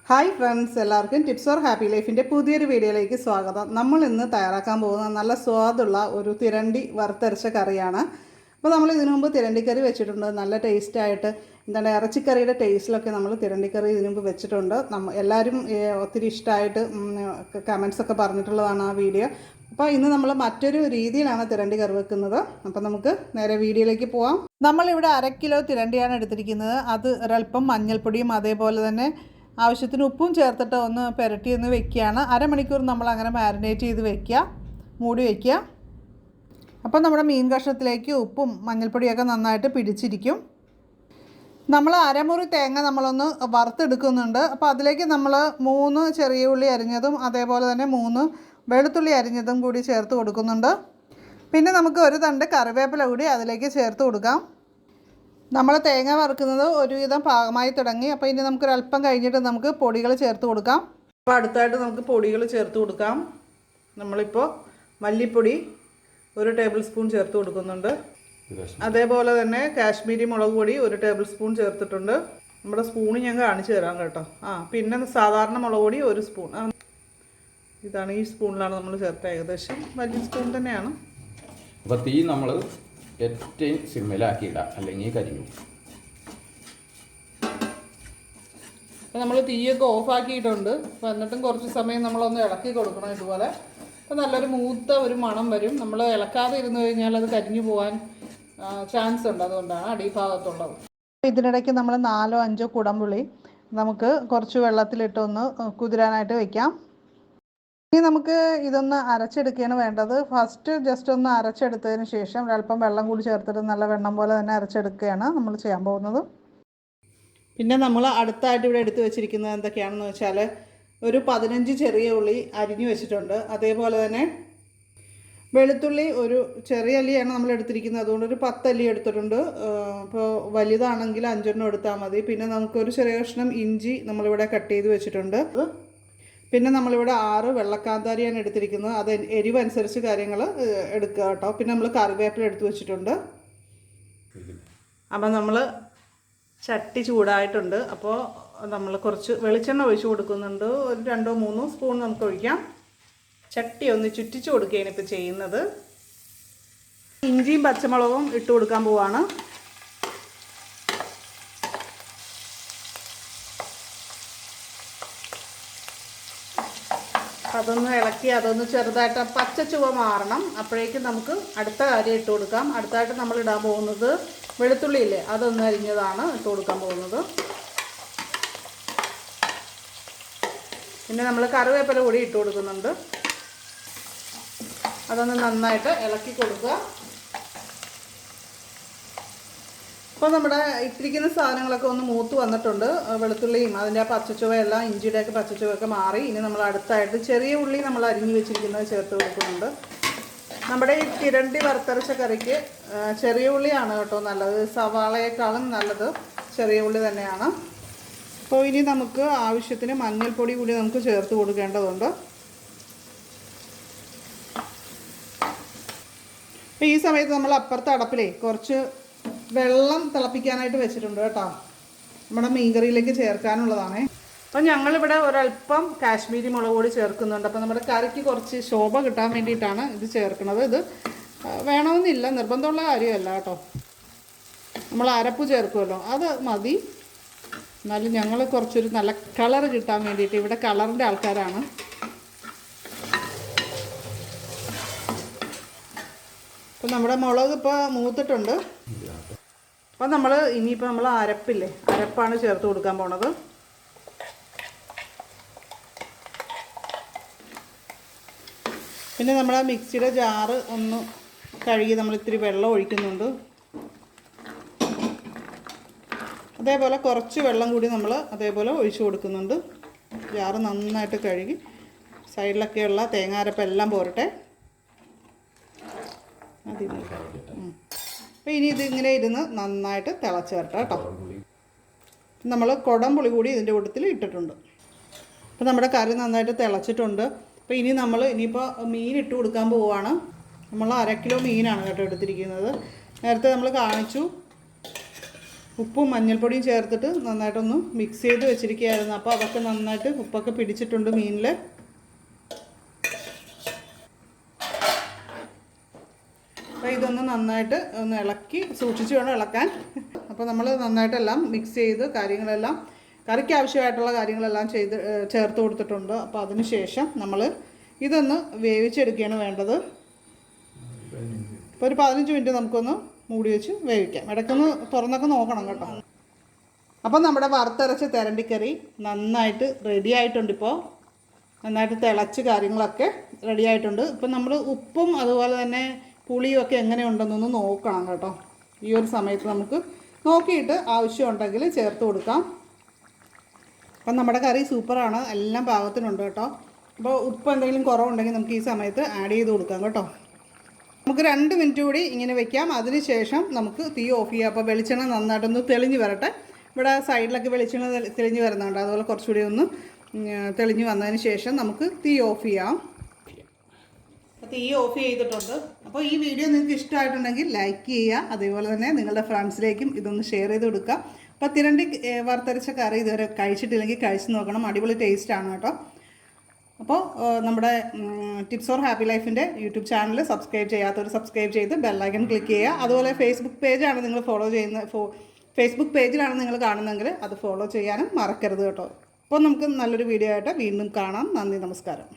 Hi friends, എല്ലാവർക്കും tips or happy ലൈഫിൻ്റെ പുതിയൊരു വീഡിയോയിലേക്ക് സ്വാഗതം. നമ്മൾ ഇന്ന് തയ്യാറാക്കാൻ പോകുന്ന നല്ല സ്വാദുള്ള ഒരു തിരണ്ടി വറുത്തരച്ച കറിയാണ്. അപ്പോൾ നമ്മൾ ഇതിനു മുമ്പ് തിരണ്ടിക്കറി വെച്ചിട്ടുണ്ട്. നല്ല ടേസ്റ്റായിട്ട് എന്താണ് ഇറച്ചിക്കറിയുടെ ടേസ്റ്റിലൊക്കെ നമ്മൾ തിരണ്ടിക്കറി ഇതിനു മുമ്പ് വെച്ചിട്ടുണ്ട്. എല്ലാവരും ഒത്തിരി ഇഷ്ടമായിട്ട് കമൻസൊക്കെ പറഞ്ഞിട്ടുള്ളതാണ് ആ വീഡിയോ. അപ്പോൾ ഇന്ന് നമ്മൾ മറ്റൊരു രീതിയിലാണ് തിരണ്ടി കറി വെക്കുന്നത്. അപ്പോൾ നമുക്ക് നേരെ വീഡിയോയിലേക്ക് പോവാം. നമ്മളിവിടെ 1/2 കിലോ തിരണ്ടിയാണ് എടുത്തിരിക്കുന്നത്. അത് ഒരല്പം മഞ്ഞൾപ്പൊടിയും അതേപോലെ തന്നെ ആവശ്യത്തിന് ഉപ്പും ചേർത്തിട്ട് ഒന്ന് പുരട്ടി ഒന്ന് വെക്കുകയാണ്. അരമണിക്കൂർ നമ്മൾ അങ്ങനെ മാരിനേറ്റ് ചെയ്ത് വെക്കുക, മൂടി വയ്ക്കുക. അപ്പോൾ നമ്മുടെ മീൻ കഷ്ണത്തിലേക്ക് ഉപ്പും മഞ്ഞൾപ്പൊടിയൊക്കെ നന്നായിട്ട് പിടിച്ചിരിക്കും. നമ്മൾ അരമുറി തേങ്ങ നമ്മളൊന്ന് വറുത്തെടുക്കുന്നുണ്ട്. അപ്പോൾ അതിലേക്ക് നമ്മൾ 3 ചെറിയ ഉള്ളി അരിഞ്ഞതും അതേപോലെ തന്നെ 3 വെളുത്തുള്ളി അരിഞ്ഞതും കൂടി ചേർത്ത് കൊടുക്കുന്നുണ്ട്. പിന്നെ നമുക്ക് ഒരു തണ്ട് കറിവേപ്പില കൂടി അതിലേക്ക് ചേർത്ത് കൊടുക്കാം. നമ്മൾ തേങ്ങ വറുക്കുന്നത് ഒരുവിധം പാകമായി തുടങ്ങി. അപ്പോൾ ഇനി നമുക്കൊരല്പം കഴിഞ്ഞിട്ട് നമുക്ക് പൊടികൾ ചേർത്ത് കൊടുക്കാം. അപ്പോൾ അടുത്തായിട്ട് നമുക്ക് പൊടികൾ ചേർത്ത് കൊടുക്കാം. നമ്മളിപ്പോൾ മല്ലിപ്പൊടി 1 ടേബിൾ സ്പൂൺ ചേർത്ത് കൊടുക്കുന്നുണ്ട്. അതേപോലെ തന്നെ കാശ്മീരി മുളക് പൊടി 1 ടേബിൾ സ്പൂൺ ചേർത്തിട്ടുണ്ട്. നമ്മുടെ സ്പൂണ് ഞാൻ കാണിച്ചു തരാം കേട്ടോ. പിന്നെ സാധാരണ മുളക് പൊടി 1 സ്പൂൺ. ഇതാണ്, ഈ സ്പൂണിലാണ് നമ്മൾ ചേർത്തത്. ഏകദേശം വലിയ സ്പൂൺ തന്നെയാണ്. അപ്പോൾ തീ നമ്മൾ ഏറ്റവും സിമ്മിലാക്കിയിടാം, അല്ലെങ്കിൽ കരിഞ്ഞു. അപ്പോൾ നമ്മൾ തീയൊക്കെ ഓഫാക്കിയിട്ടുണ്ട്. അപ്പോൾ എന്നിട്ടും കുറച്ച് സമയം നമ്മളൊന്ന് ഇളക്കി കൊടുക്കണം ഇതുപോലെ. അപ്പോൾ നല്ലൊരു മൂത്ത ഒരു മണം വരും. നമ്മൾ ഇളക്കാതെ ഇരുന്ന് കഴിഞ്ഞാൽ അത് കരിഞ്ഞു പോകാൻ ചാൻസ് ഉണ്ട്. അതുകൊണ്ടാണ് അടിഭാഗത്തുള്ളത്. ഇതിനിടയ്ക്ക് നമ്മൾ 4-5 കുടംപുളി നമുക്ക് കുറച്ച് വെള്ളത്തിലിട്ടൊന്ന് കുതിരാനായിട്ട് വയ്ക്കാം. ഇനി നമുക്ക് ഇതൊന്ന് അരച്ചെടുക്കുകയാണ് വേണ്ടത്. ഫസ്റ്റ് ജസ്റ്റ് ഒന്ന് അരച്ചെടുത്തതിന് ശേഷം ഒരല്പം വെള്ളം കൂടി ചേർത്തിട്ട് നല്ല വെണ്ണം പോലെ തന്നെ അരച്ചെടുക്കുകയാണ് നമ്മൾ ചെയ്യാൻ പോകുന്നത്. പിന്നെ നമ്മൾ അടുത്തായിട്ട് ഇവിടെ എടുത്തു വെച്ചിരിക്കുന്നത് എന്തൊക്കെയാണെന്ന് വെച്ചാൽ ഒരു 15 ചെറിയ ഉള്ളി അരിഞ്ഞു വെച്ചിട്ടുണ്ട്. അതേപോലെ തന്നെ വെളുത്തുള്ളി ഒരു ചെറിയ അല്ലിയാണ് നമ്മൾ എടുത്തിരിക്കുന്നത്. അതുകൊണ്ട് ഒരു 10 അല്ലി എടുത്തിട്ടുണ്ട്. അപ്പോൾ വലുതാണെങ്കിൽ 5 എടുത്താൽ മതി. പിന്നെ നമുക്കൊരു ചെറിയ കഷ്ണം ഇഞ്ചി നമ്മളിവിടെ കട്ട് ചെയ്ത് വെച്ചിട്ടുണ്ട്. പിന്നെ നമ്മളിവിടെ 6 വെള്ളക്കാന്താരിയാണ് എടുത്തിരിക്കുന്നത്. അത് എരിവ് അനുസരിച്ച് കാര്യങ്ങൾ എടുക്കുക കേട്ടോ. പിന്നെ നമ്മൾ കറിവേപ്പില എടുത്ത് വെച്ചിട്ടുണ്ട്. അപ്പം നമ്മൾ ചട്ടി ചൂടായിട്ടുണ്ട്. അപ്പോൾ നമ്മൾ കുറച്ച് വെളിച്ചെണ്ണ ഒഴിച്ച് കൊടുക്കുന്നുണ്ട്. ഒരു 2-3 സ്പൂൺ നമുക്ക് ഒഴിക്കാം. ചട്ടി ഒന്ന് ചുറ്റിച്ച് കൊടുക്കുകയാണ് ഇപ്പോൾ ചെയ്യുന്നത്. ഇഞ്ചിയും പച്ചമുളകും ഇട്ട് കൊടുക്കാൻ പോവാണ്. അതൊന്ന് ഇളക്കി അതൊന്ന് ചെറുതായിട്ട് പച്ച ചുവ മാറണം. അപ്പോഴേക്കും നമുക്ക് അടുത്ത കാര്യം ഇട്ട് കൊടുക്കാം. അടുത്തായിട്ട് നമ്മൾ ഇടാൻ പോകുന്നത് വെളുത്തുള്ളിയില്ലേ, അതൊന്ന് അരിഞ്ഞതാണ് ഇട്ട് കൊടുക്കാൻ പോകുന്നത്. പിന്നെ നമ്മൾ കറിവേപ്പില കൂടി ഇട്ട് കൊടുക്കുന്നുണ്ട്. അതൊന്ന് നന്നായിട്ട് ഇളക്കി കൊടുക്കുക. അപ്പോൾ നമ്മുടെ ഇട്ടിരിക്കുന്ന സാധനങ്ങളൊക്കെ ഒന്ന് മൂത്ത് വന്നിട്ടുണ്ട്. വെളുത്തുള്ളിയും അതിൻ്റെ ആ പച്ചച്ചുവയെല്ലാം ഇഞ്ചിയുടെയൊക്കെ പച്ചച്ചുവയൊക്കെ മാറി. ഇനി നമ്മൾ അടുത്തായിട്ട് ചെറിയ ഉള്ളി നമ്മൾ അരിഞ്ഞു വെച്ചിരിക്കുന്നത് ചേർത്ത് കൊടുക്കുന്നുണ്ട്. നമ്മുടെ ഈ തിരണ്ടി വറുത്തരച്ച കറിക്ക് ചെറിയ ഉള്ളിയാണ് കേട്ടോ നല്ലത്. സവാളയേക്കാളും നല്ലത് ചെറിയ ഉള്ളി തന്നെയാണ്. അപ്പോൾ ഇനി നമുക്ക് ആവശ്യത്തിന് മഞ്ഞൾപ്പൊടി കൂടി നമുക്ക് ചേർത്ത് കൊടുക്കേണ്ടതുണ്ട്. അപ്പോൾ ഈ സമയത്ത് നമ്മൾ അപ്പുറത്തെ അടപ്പിലേ കുറച്ച് വെള്ളം തിളപ്പിക്കാനായിട്ട് വെച്ചിട്ടുണ്ട് കേട്ടോ. നമ്മുടെ മീൻകറിയിലേക്ക് ചേർക്കാനുള്ളതാണ്. അപ്പോൾ ഞങ്ങളിവിടെ ഒരല്പം കാശ്മീരി മുളക് പൊടി ചേർക്കുന്നുണ്ട്. അപ്പോൾ നമ്മുടെ കറിക്ക് കുറച്ച് ശോഭ കിട്ടാൻ വേണ്ടിയിട്ടാണ് ഇത് ചേർക്കുന്നത്. ഇത് വേണമെന്നില്ല, നിർബന്ധമുള്ള കാര്യമല്ല കേട്ടോ. നമ്മൾ അരപ്പ് ചേർക്കുമല്ലോ, അത് മതി. എന്നാലും ഞങ്ങൾ കുറച്ചൊരു നല്ല കളർ കിട്ടാൻ വേണ്ടിയിട്ട്, ഇവിടെ കളറിൻ്റെ ആൾക്കാരാണ്. അപ്പോൾ നമ്മുടെ മുളക് ഇപ്പോൾ മൂത്തിട്ടുണ്ട്. അപ്പോൾ നമ്മൾ ഇനിയിപ്പോൾ നമ്മൾ അരപ്പാണ് ചേർത്ത് കൊടുക്കാൻ പോണത്. പിന്നെ നമ്മൾ ആ മിക്സിയുടെ ജാറ് ഒന്ന് കഴുകി നമ്മൾ ഇത്തിരി വെള്ളം ഒഴിക്കുന്നുണ്ട്. അതേപോലെ കുറച്ച് വെള്ളം കൂടി നമ്മൾ അതേപോലെ ഒഴിച്ചു കൊടുക്കുന്നുണ്ട്. ജാറ് നന്നായിട്ട് കഴുകി സൈഡിലൊക്കെയുള്ള തേങ്ങാരപ്പെല്ലാം പോരട്ടെ. അപ്പോൾ ഇനി ഇതിങ്ങനെ ഇരുന്ന് നന്നായിട്ട് തിളച്ച് വരട്ടെ കേട്ടോ. നമ്മൾ കുടംപുളി കൂടി ഇതിൻ്റെ കൂട്ടത്തിൽ ഇട്ടിട്ടുണ്ട്. അപ്പോൾ നമ്മുടെ കറി നന്നായിട്ട് തിളച്ചിട്ടുണ്ട്. അപ്പോൾ ഇനിയിപ്പോൾ മീൻ ഇട്ട് കൊടുക്കാൻ പോവുകയാണ്. നമ്മൾ 1/2 കിലോ മീനാണ് കേട്ടോ എടുത്തിരിക്കുന്നത്. നേരത്തെ നമ്മൾ കാണിച്ചു. ഉപ്പും മഞ്ഞൾപ്പൊടിയും ചേർത്തിട്ട് നന്നായിട്ടൊന്ന് മിക്സ് ചെയ്ത് വെച്ചിരിക്കുകയായിരുന്നു. അപ്പോൾ അതൊക്കെ നന്നായിട്ട് ഉപ്പൊക്കെ പിടിച്ചിട്ടുണ്ട് മീനിൽ. അപ്പോൾ ഇതൊന്ന് നന്നായിട്ട് ഒന്ന് ഇളക്കി സൂക്ഷിച്ച് വേണം ഇളക്കാൻ. അപ്പോൾ നമ്മൾ നന്നായിട്ടെല്ലാം മിക്സ് ചെയ്ത് കാര്യങ്ങളെല്ലാം കറിക്ക് ആവശ്യമായിട്ടുള്ള കാര്യങ്ങളെല്ലാം ചേർത്ത് കൊടുത്തിട്ടുണ്ട്. അപ്പോൾ അതിന് ശേഷം നമ്മൾ ഇതൊന്ന് വേവിച്ചെടുക്കുകയാണ് വേണ്ടത്. ഇപ്പോൾ ഒരു 15 മിനിറ്റ് നമുക്കൊന്ന് മൂടി വെച്ച് വേവിക്കാം. ഇടയ്ക്കൊന്ന് തുറന്നൊക്കെ നോക്കണം കേട്ടോ. അപ്പോൾ നമ്മുടെ വറുത്തരച്ച തിരണ്ടിക്കറി നന്നായിട്ട് റെഡി ആയിട്ടുണ്ട്. ഇപ്പോൾ നന്നായിട്ട് തിളച്ച് കാര്യങ്ങളൊക്കെ റെഡി ആയിട്ടുണ്ട്. ഇപ്പം നമ്മൾ ഉപ്പും അതുപോലെ തന്നെ പുളിയും ഒക്കെ എങ്ങനെയുണ്ടെന്നൊന്ന് നോക്കണം കേട്ടോ. ഈ ഒരു സമയത്ത് നമുക്ക് നോക്കിയിട്ട് ആവശ്യമുണ്ടെങ്കിൽ ചേർത്ത് കൊടുക്കാം. അപ്പം നമ്മുടെ കറി സൂപ്പറാണ്, എല്ലാം പാകത്തിനുണ്ട് കേട്ടോ. അപ്പോൾ ഉപ്പ് എന്തെങ്കിലും കുറവുണ്ടെങ്കിൽ നമുക്ക് ഈ സമയത്ത് ആഡ് ചെയ്ത് കൊടുക്കാം കേട്ടോ. നമുക്ക് 2 മിനിറ്റ് കൂടി ഇങ്ങനെ വെക്കാം. അതിന് ശേഷം നമുക്ക് തീ ഓഫ് ചെയ്യാം. അപ്പോൾ വെളിച്ചെണ്ണ നന്നായിട്ടൊന്ന് തെളിഞ്ഞ് വരട്ടെ. ഇവിടെ സൈഡിലൊക്കെ വെളിച്ചെണ്ണ തെളിഞ്ഞ് വരുന്നുണ്ട്. അതുപോലെ കുറച്ചുകൂടി ഒന്ന് തെളിഞ്ഞ് വന്നതിന് ശേഷം നമുക്ക് തീ ഓഫ് ചെയ്യാം. അപ്പോൾ തീ ഓഫ് ചെയ്തിട്ടുണ്ട്. അപ്പോൾ ഈ വീഡിയോ നിങ്ങൾക്ക് ഇഷ്ടമായിട്ടുണ്ടെങ്കിൽ ലൈക്ക് ചെയ്യുക. അതേപോലെ തന്നെ നിങ്ങളുടെ ഫ്രണ്ട്സിലേക്കും ഇതൊന്ന് ഷെയർ ചെയ്ത് കൊടുക്കുക. അപ്പോൾ തിരണ്ടി വറുത്തരച്ച കറി ഇതുവരെ കഴിച്ചിട്ടില്ലെങ്കിൽ കഴിച്ച് നോക്കണം, അടിപൊളി ടേസ്റ്റാണ് കേട്ടോ. അപ്പോൾ നമ്മുടെ ടിപ്സ് ഫോർ ഹാപ്പി ലൈഫിൻ്റെ യൂട്യൂബ് ചാനൽ സബ്സ്ക്രൈബ് ചെയ്യാത്തവർ സബ്സ്ക്രൈബ് ചെയ്ത് ബെല്ലൈക്കൺ ക്ലിക്ക് ചെയ്യുക. അതുപോലെ ഫേസ്ബുക്ക് പേജാണ് നിങ്ങൾ ഫോളോ ചെയ്യുന്ന ഫേസ്ബുക്ക് പേജിലാണ് നിങ്ങൾ കാണുന്നതെങ്കിൽ അത് ഫോളോ ചെയ്യാനും മറക്കരുത് കേട്ടോ. അപ്പോൾ നമുക്ക് നല്ലൊരു വീഡിയോ ആയിട്ട് വീണ്ടും കാണാം. നന്ദി, നമസ്കാരം.